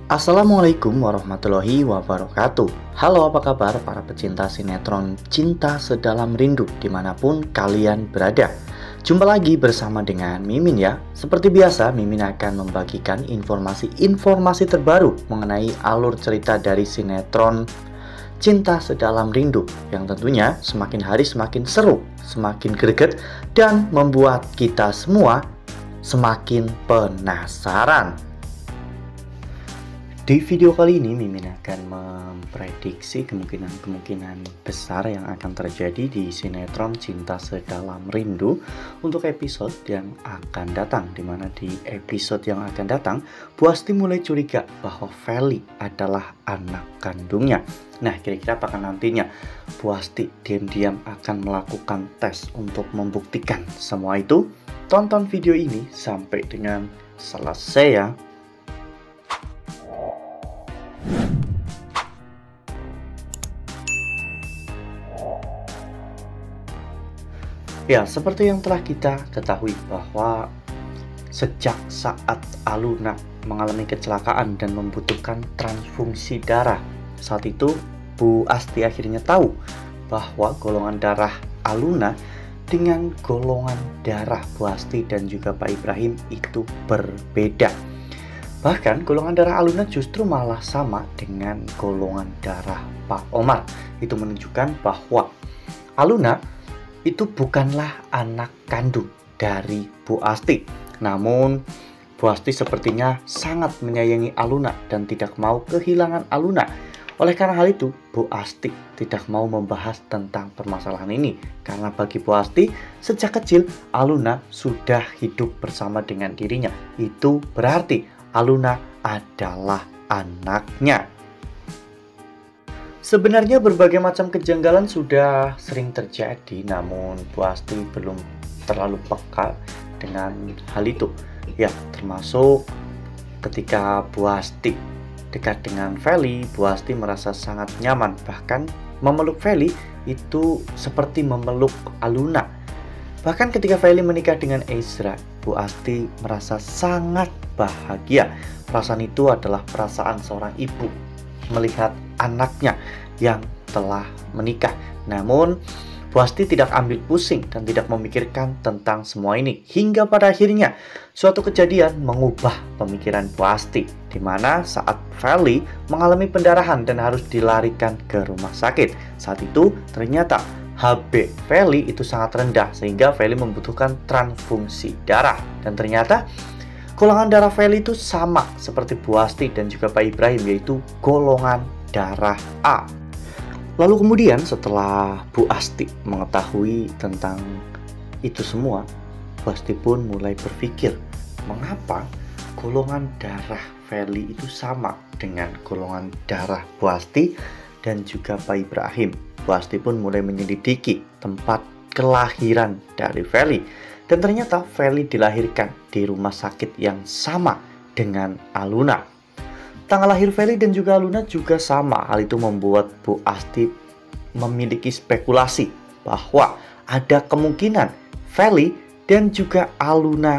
Assalamualaikum warahmatullahi wabarakatuh. Halo, apa kabar para pecinta sinetron Cinta Sedalam Rindu dimanapun kalian berada. Jumpa lagi bersama dengan Mimin ya. Seperti biasa, Mimin akan membagikan informasi terbaru mengenai alur cerita dari sinetron Cinta Sedalam Rindu, yang tentunya semakin hari semakin seru, semakin greget, dan membuat kita semua semakin penasaran. Di video kali ini Mimin akan memprediksi kemungkinan besar yang akan terjadi di sinetron Cinta Sedalam Rindu untuk episode yang akan datang, dimana di episode yang akan datang Bu Asti mulai curiga bahwa Feli adalah anak kandungnya. Nah, kira-kira apakah nantinya Bu Asti diam-diam akan melakukan tes untuk membuktikan semua itu? Tonton video ini sampai dengan selesai ya. Ya, seperti yang telah kita ketahui bahwa sejak saat Aluna mengalami kecelakaan dan membutuhkan transfusi darah, saat itu Bu Asti akhirnya tahu bahwa golongan darah Aluna dengan golongan darah Bu Asti dan juga Pak Ibrahim itu berbeda. Bahkan golongan darah Aluna justru malah sama dengan golongan darah Pak Omar. Itu menunjukkan bahwa Aluna itu bukanlah anak kandung dari Bu Asti. Namun Bu Asti sepertinya sangat menyayangi Aluna dan tidak mau kehilangan Aluna. Oleh karena hal itu, Bu Asti tidak mau membahas tentang permasalahan ini, karena bagi Bu Asti sejak kecil Aluna sudah hidup bersama dengan dirinya. Itu berarti Aluna adalah anaknya. Sebenarnya berbagai macam kejanggalan sudah sering terjadi, namun Bu Asti belum terlalu peka dengan hal itu. Ya, termasuk ketika Bu Asti dekat dengan Feli, Bu Asti merasa sangat nyaman. Bahkan memeluk Feli itu seperti memeluk Aluna. Bahkan ketika Feli menikah dengan Ezra, Bu Asti merasa sangat bahagia. Perasaan itu adalah perasaan seorang ibu melihat anaknya yang telah menikah. Namun Bu Asti tidak ambil pusing dan tidak memikirkan tentang semua ini, hingga pada akhirnya suatu kejadian mengubah pemikiran Bu Asti, di mana saat Feli mengalami pendarahan dan harus dilarikan ke rumah sakit. Saat itu ternyata HB Feli itu sangat rendah sehingga Feli membutuhkan transfusi darah, dan ternyata golongan darah Feli itu sama seperti Bu Asti dan juga Pak Ibrahim, yaitu golongan darah A. Lalu kemudian setelah Bu Asti mengetahui tentang itu semua, Bu Asti pun mulai berpikir, mengapa golongan darah Feli itu sama dengan golongan darah Bu Asti dan juga Pak Ibrahim. Bu Asti pun mulai menyelidiki tempat kelahiran dari Feli, dan ternyata Feli dilahirkan di rumah sakit yang sama dengan Aluna. Tanggal lahir Feli dan juga Aluna juga sama. Hal itu membuat Bu Asti memiliki spekulasi bahwa ada kemungkinan Feli dan juga Aluna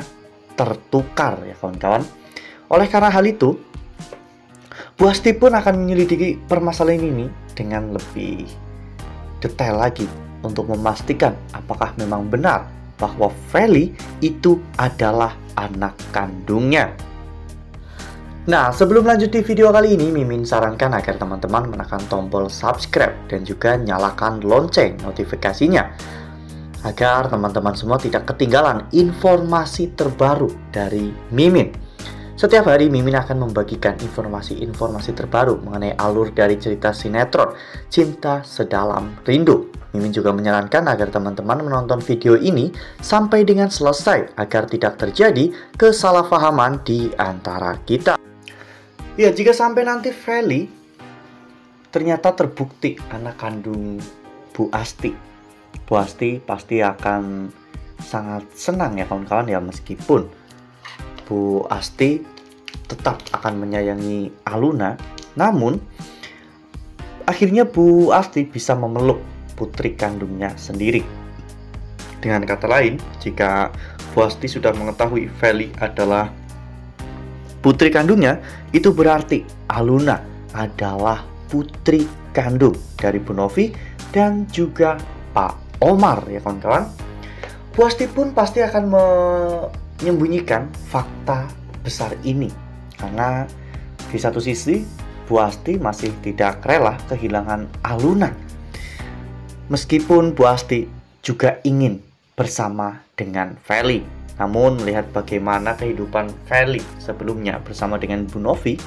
tertukar ya kawan-kawan. Oleh karena hal itu, Bu Asti pun akan menyelidiki permasalahan ini dengan lebih detail lagi untuk memastikan apakah memang benar bahwa Feli itu adalah anak kandungnya. Nah, sebelum lanjut di video kali ini, Mimin sarankan agar teman-teman menekan tombol subscribe dan juga nyalakan lonceng notifikasinya, agar teman-teman semua tidak ketinggalan informasi terbaru dari Mimin. Setiap hari Mimin akan membagikan informasi-informasi terbaru mengenai alur dari cerita sinetron Cinta Sedalam Rindu. Mimin juga menyarankan agar teman-teman menonton video ini sampai dengan selesai agar tidak terjadi kesalahpahaman di antara kita. Ya, jika sampai nanti Feli ternyata terbukti anak kandung Bu Asti, Bu Asti pasti akan sangat senang ya kawan-kawan ya, meskipun Bu Asti tetap akan menyayangi Aluna, namun akhirnya Bu Asti bisa memeluk putri kandungnya sendiri. Dengan kata lain, jika Bu Asti sudah mengetahui Feli adalah putri kandungnya, itu berarti Aluna adalah putri kandung dari Bu Novi dan juga Pak Omar ya kawan-kawan. Bu Asti pun pasti akan menyembunyikan fakta besar ini, karena di satu sisi Bu Asti masih tidak rela kehilangan Aluna, meskipun Bu Asti juga ingin bersama dengan Feli. Namun melihat bagaimana kehidupan Feli sebelumnya bersama dengan Bu Novi,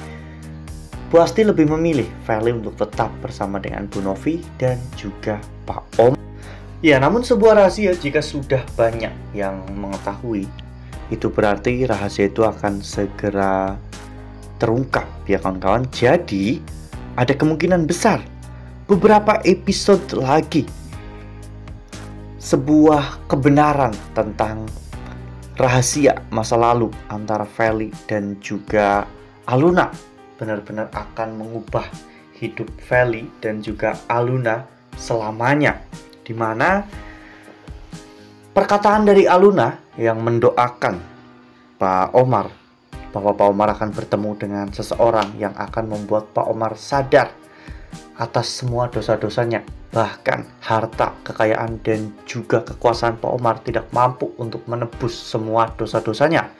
Bu Asti lebih memilih Feli untuk tetap bersama dengan Bu Novi dan juga Pak Om. Ya, namun sebuah rahasia jika sudah banyak yang mengetahui, itu berarti rahasia itu akan segera terungkap ya kawan-kawan. Jadi ada kemungkinan besar beberapa episode lagi sebuah kebenaran tentang rahasia masa lalu antara Feli dan juga Aluna benar-benar akan mengubah hidup Feli dan juga Aluna selamanya, dimana perkataan dari Aluna yang mendoakan Pak Omar bahwa Pak Omar akan bertemu dengan seseorang yang akan membuat Pak Omar sadar atas semua dosa-dosanya, bahkan harta, kekayaan, dan juga kekuasaan Pak Omar tidak mampu untuk menebus semua dosa-dosanya.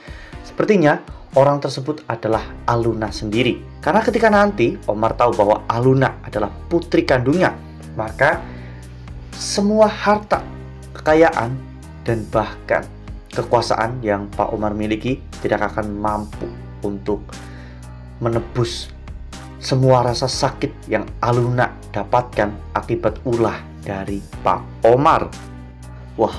Sepertinya orang tersebut adalah Aluna sendiri, karena ketika nanti Omar tahu bahwa Aluna adalah putri kandungnya, maka semua harta, kekayaan, dan bahkan kekuasaan yang Pak Omar miliki tidak akan mampu untuk menebus semua rasa sakit yang Aluna dapatkan akibat ulah dari Pak Omar. Wah,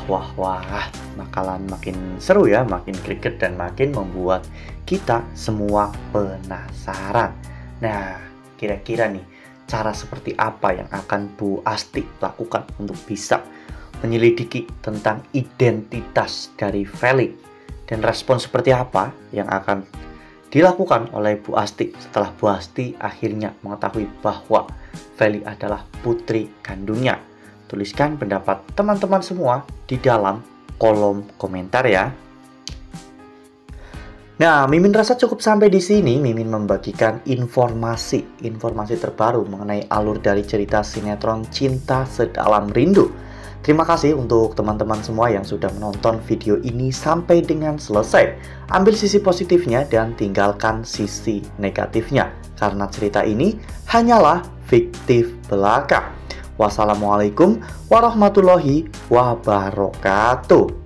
bakalan makin seru ya, makin greget dan makin membuat kita semua penasaran. Nah, kira-kira nih cara seperti apa yang akan Bu Asti lakukan untuk bisa menyelidiki tentang identitas dari Feli, dan respon seperti apa yang akan dilakukan oleh Bu Asti setelah Bu Asti akhirnya mengetahui bahwa Feli adalah putri kandungnya. Tuliskan pendapat teman-teman semua di dalam kolom komentar ya. Nah, Mimin rasa cukup sampai di sini. Mimin membagikan informasi terbaru mengenai alur dari cerita sinetron Cinta Sedalam Rindu. Terima kasih untuk teman-teman semua yang sudah menonton video ini sampai dengan selesai. Ambil sisi positifnya dan tinggalkan sisi negatifnya, karena cerita ini hanyalah fiktif belaka. Wassalamualaikum warahmatullahi wabarakatuh.